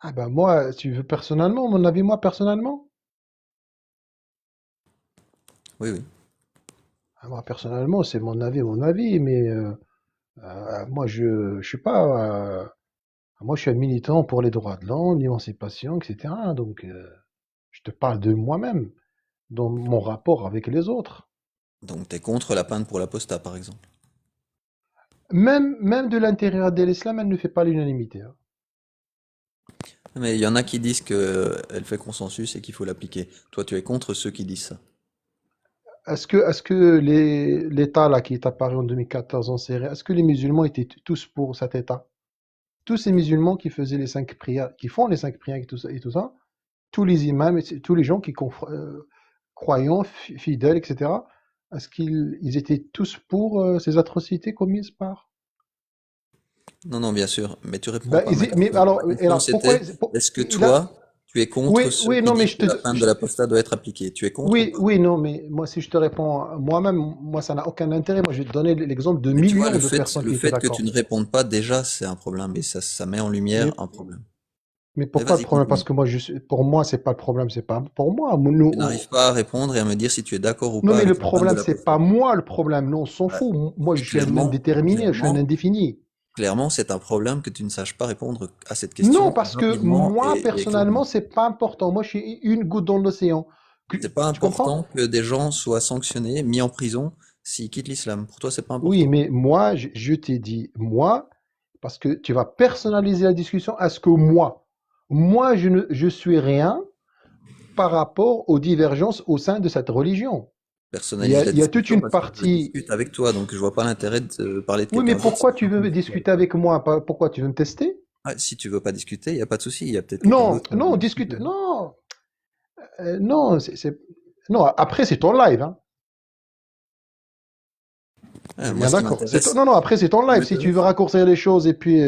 Ah ben moi, tu veux personnellement, mon avis, moi personnellement? Oui, oui. Ah, moi personnellement, c'est mon avis, mais moi je suis pas, moi je suis un militant pour les droits de l'homme, l'émancipation, etc. Donc je te parle de moi-même, dans mon rapport avec les autres. Donc t'es contre la peine pour l'apostat, par exemple. Même de l'intérieur de l'islam, elle ne fait pas l'unanimité, hein. Mais il y en a qui disent que elle fait consensus et qu'il faut l'appliquer. Toi, tu es contre ceux qui disent ça. Est-ce que l'État là qui est apparu en 2014 en Syrie, est-ce que les musulmans étaient tous pour cet État? Tous ces musulmans qui faisaient les 5 prières, qui font les 5 prières et tout ça, tous les imams, tous les gens croyants, fidèles, etc., est-ce qu'ils étaient tous pour ces atrocités commises par? Non, non, bien sûr, mais tu réponds Ben, pas à ma mais question. Ma alors, question pourquoi c'était, est-ce que il a, toi, tu es contre oui, ceux oui, qui non, mais disent que la peine de l'apostat doit être appliquée? Tu es contre ou oui, pas? oui, non, mais moi, si je te réponds moi-même, moi, ça n'a aucun intérêt. Moi, je vais te donner l'exemple de Mais tu vois, millions de personnes le qui étaient fait que tu d'accord. ne répondes pas, déjà, c'est un problème et ça met en lumière Mais, un problème. mais Mais pourquoi le vas-y, problème? Parce continue. que moi, pour moi, c'est pas le problème, c'est pas pour moi. Tu n'arrives pas à répondre et à me dire si tu es d'accord ou Non, pas mais le avec la peine de problème, c'est l'apostat. pas moi le problème. Non, on s'en Ouais. fout. Moi, Et je suis un indéterminé, je suis un indéfini. clairement, c'est un problème que tu ne saches pas répondre à cette Non, question parce que rapidement moi, et clairement. personnellement, c'est pas important. Moi, je suis une goutte dans l'océan. C'est pas Tu comprends? important que des gens soient sanctionnés, mis en prison s'ils quittent l'islam. Pour toi, c'est pas Oui, important. mais moi, je t'ai dit, moi, parce que tu vas personnaliser la discussion à ce que moi, je suis rien par rapport aux divergences au sein de cette religion. Personnalise la Il y a toute discussion une parce que je partie. discute avec toi, donc je vois pas l'intérêt de parler de Oui, mais quelqu'un d'autre si pourquoi je suis tu en train de veux discuter discuter avec toi. avec moi? Pourquoi tu veux me tester? Ah, si tu veux pas discuter, il y a pas de souci, il y a peut-être quelqu'un Non, d'autre qui a envie non, de discute. discuter. Non, non, non, après, c'est ton live, hein. On est Moi, bien ce qui d'accord. m'intéresse, Non, non, après, c'est ton ce qui live. Si tu veux m'intéresse, raccourcir les choses et puis,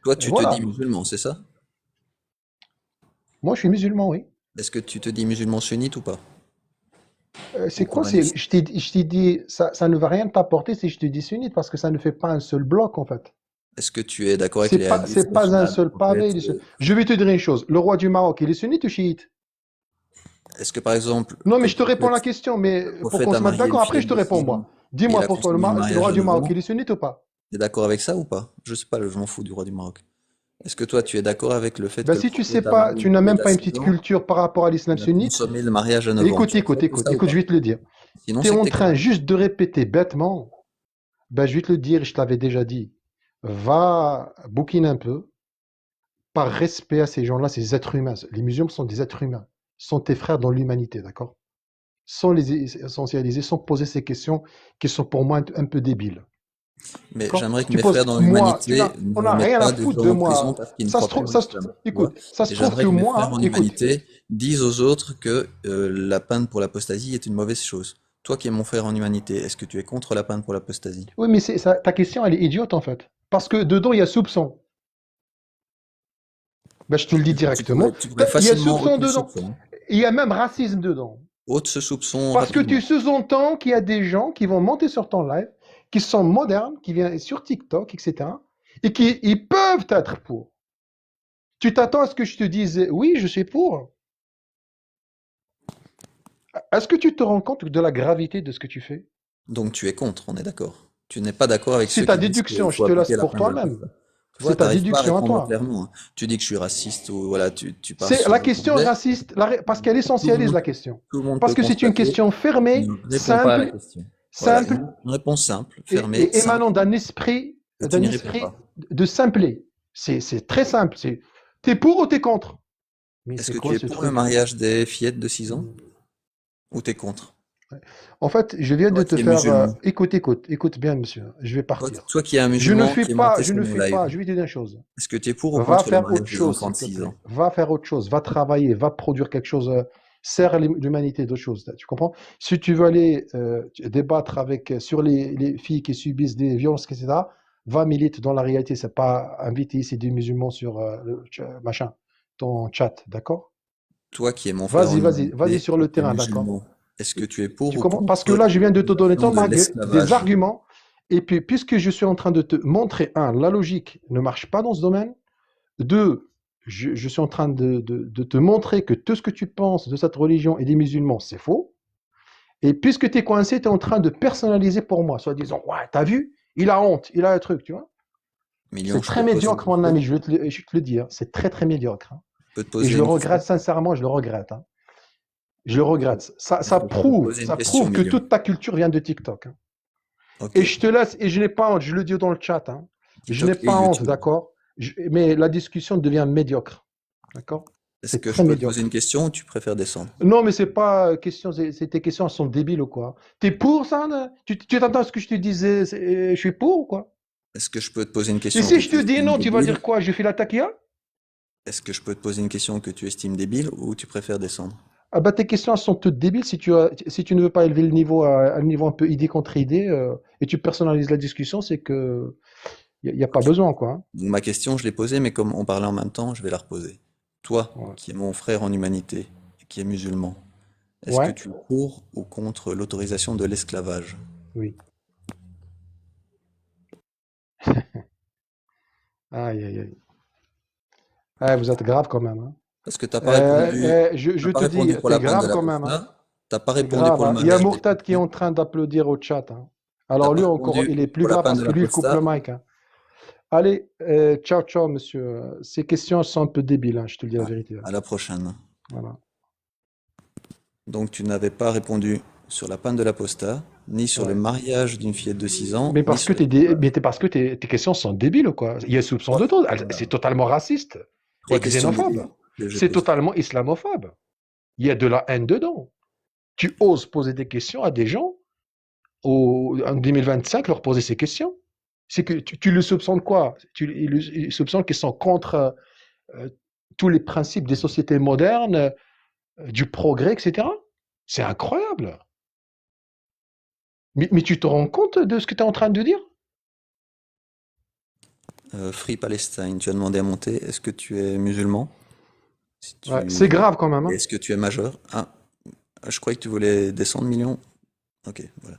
toi, et tu te dis voilà. musulman, c'est ça? Moi, je suis musulman, oui. Est-ce que tu te dis musulman sunnite ou pas? C'est Ou quoi? coraniste? Je t'ai dit, ça ne va rien t'apporter si je te dis sunnite parce que ça ne fait pas un seul bloc, en fait. Est-ce que tu es d'accord avec les hadiths C'est au pas un final, seul au fait, pavé. Je vais te dire une chose. Le roi du Maroc, il est sunnite ou chiite? est-ce que par exemple, Non, mais je te réponds la question, mais le pour qu'on prophète a se mette marié une d'accord, après, je fillette te de réponds, 6 moi. ans et il Dis-moi a pour toi, consommé le le mariage roi à du 9 Maroc, ans? il est sunnite ou pas? Tu es d'accord avec ça ou pas? Je sais pas, je m'en fous du roi du Maroc. Est-ce que toi, tu es d'accord avec le fait Ben, que le si tu sais prophète a pas, marié tu une n'as même fillette à pas une 6 petite ans culture par rapport à l'islam et a sunnite, consommé le mariage à 9 ans? écoute, Tu écoute, acceptes écoute, ça ou écoute, pas? je vais te le dire. Sinon, Tu es c'est que en t'es train contre. juste de répéter bêtement. Ben, je vais te le dire, je t'avais déjà dit. Va bouquiner un peu, par respect à ces gens-là, ces êtres humains. Les musulmans sont des êtres humains. Sont tes frères dans l'humanité, d'accord? Sans les essentialiser, sans poser ces questions qui sont pour moi un peu débiles. Mais D'accord? j'aimerais que Tu mes poses, frères dans moi, l'humanité on ne n'a mettent rien à pas des foutre gens de en prison moi. parce qu'ils ne croient plus en l'islam, tu vois? Écoute, ça se Et trouve j'aimerais que que mes frères moi, en écoute, humanité disent aux autres que la peine pour l'apostasie est une mauvaise chose. Toi qui es mon frère en humanité, est-ce que tu es contre la peine pour l'apostasie? oui, mais ta question, elle est idiote en fait. Parce que dedans, il y a soupçon. Ben, je te le dis directement. Tu pourrais Il y a facilement soupçon ôter le dedans. soupçon. Il y a même racisme dedans. Ôte ce soupçon Parce que tu rapidement. sous-entends qu'il y a des gens qui vont monter sur ton live, qui sont modernes, qui viennent sur TikTok, etc. Et qui ils peuvent être pour. Tu t'attends à ce que je te dise oui, je suis pour. Est-ce que tu te rends compte de la gravité de ce que tu fais? Donc tu es contre, on est d'accord. Tu n'es pas d'accord avec C'est ceux ta qui disent qu'il déduction, je faut te laisse appliquer la pour peine de toi-même. l'apostat. Tu vois, C'est tu ta n'arrives pas à déduction à répondre toi. clairement, hein. Tu dis que je suis raciste ou voilà, tu pars C'est sur la un question sujet. raciste, parce qu'elle Tout le essentialise monde, la question. tout le monde Parce peut que c'est une constater question que tu fermée, ne réponds pas à la simple, question. Voilà, simple une réponse simple, fermée, et émanant simple, et tu d'un n'y réponds esprit pas. de simplet. C'est très simple. T'es pour ou t'es contre? Mais Est-ce c'est que tu quoi es ce pour le truc? mariage des fillettes de 6 ans ou t'es contre? En fait, je viens de Toi te qui es faire. musulman, Écoute bien, monsieur. Je vais partir. toi qui es un musulman qui est monté Je sur ne mon fais live, pas. Je vais te dire une chose. est-ce que tu es pour ou Va contre le faire mariage autre des chose, enfants s'il de te 6 ans? plaît. Va faire autre chose. Va travailler. Va produire quelque chose. Sert l'humanité d'autre chose. Tu comprends? Si tu veux aller débattre sur les filles qui subissent des violences, etc., va milite dans la réalité. C'est pas inviter ici des musulmans sur machin, ton chat. D'accord? Toi qui es mon frère en Vas-y humanité sur et le qui es terrain. D'accord? musulman, est-ce que tu es pour Tu ou comprends? Parce que contre là, je viens de te donner l'utilisation de des l'esclavage? arguments. Et puis, puisque je suis en train de te montrer, un, la logique ne marche pas dans ce domaine. Deux, je suis en train de te montrer que tout ce que tu penses de cette religion et des musulmans, c'est faux. Et puisque tu es coincé, tu es en train de personnaliser pour moi, soit disant, ouais, t'as vu, il a honte, il a un truc, tu vois. Million, C'est je peux très te poser une médiocre, mon question. ami, je vais te le dire. C'est très, très médiocre, hein. Je peux te Et je poser le une regrette, question. sincèrement, je le regrette, hein. Je le regrette. Est-ce que je peux te poser une Ça question, prouve que Million? toute ta culture vient de TikTok, hein. Ok. Et je te laisse, et je n'ai pas honte, je le dis dans le chat, hein. Je n'ai TikTok et pas honte, YouTube. d'accord? Mais la discussion devient médiocre, d'accord? Est-ce C'est que je très peux te poser une médiocre. question ou tu préfères descendre? Non, mais c'est pas question, tes questions elles sont débiles ou quoi? T'es pour ça, là? Tu t'entends ce que je te disais? Je suis pour ou quoi? Est-ce que je peux te poser une Et question si que je tu te dis estimes non, tu vas débile? dire quoi? Je fais la taquilla? Est-ce que je peux te poser une question que tu estimes débile ou tu préfères descendre? Ah bah tes questions elles sont toutes débiles si tu ne veux pas élever le niveau à un niveau un peu idée contre idée et tu personnalises la discussion, c'est que y a pas Ok. besoin quoi, hein. Donc ma question, je l'ai posée, mais comme on parlait en même temps, je vais la reposer. Toi, Ouais. qui es mon frère en humanité et qui est musulman, est-ce que Ouais? tu es pour ou contre l'autorisation de l'esclavage? Oui. Aïe aïe aïe. Ah, vous êtes grave quand même, hein. Parce que t'as pas répondu, Je t'as pas te dis, répondu pour t'es la peine de grave la quand même, hein. posta, t'as pas T'es répondu grave, pour le hein. Il y a mariage des Mourtad qui est petits, en train d'applaudir au chat, hein. t'as Alors pas lui encore, répondu il est plus pour la grave peine parce de que la lui il coupe le posta. mic, hein. Allez, ciao ciao monsieur. Ces questions sont un peu débiles, hein, je te le dis la Ah, vérité, hein. à la prochaine. Voilà. Donc tu n'avais pas répondu sur la panne de l'apostat, ni sur le Ouais. mariage d'une fillette de 6 ans, Mais ni parce que sur l'esclavage. parce que tes questions sont débiles, quoi. Il y a soupçon de Trois, tout. C'est voilà. totalement raciste et Trois questions xénophobe. débiles que j'ai C'est posées. totalement islamophobe. Il y a de la haine dedans. Tu oses poser des questions à des gens en 2025, leur poser ces questions. C'est que tu le soupçonnes quoi? Il soupçonne qu'ils sont contre euh, tous les principes des sociétés modernes, du progrès, etc. C'est incroyable. Mais tu te rends compte de ce que tu es en train de dire? Free Palestine, tu as demandé à monter. Est-ce que tu es musulman? Si Ouais, c'est tu... grave quand même, Et hein. est-ce que tu es majeur? Ah, je croyais que tu voulais descendre, million. Ok, voilà.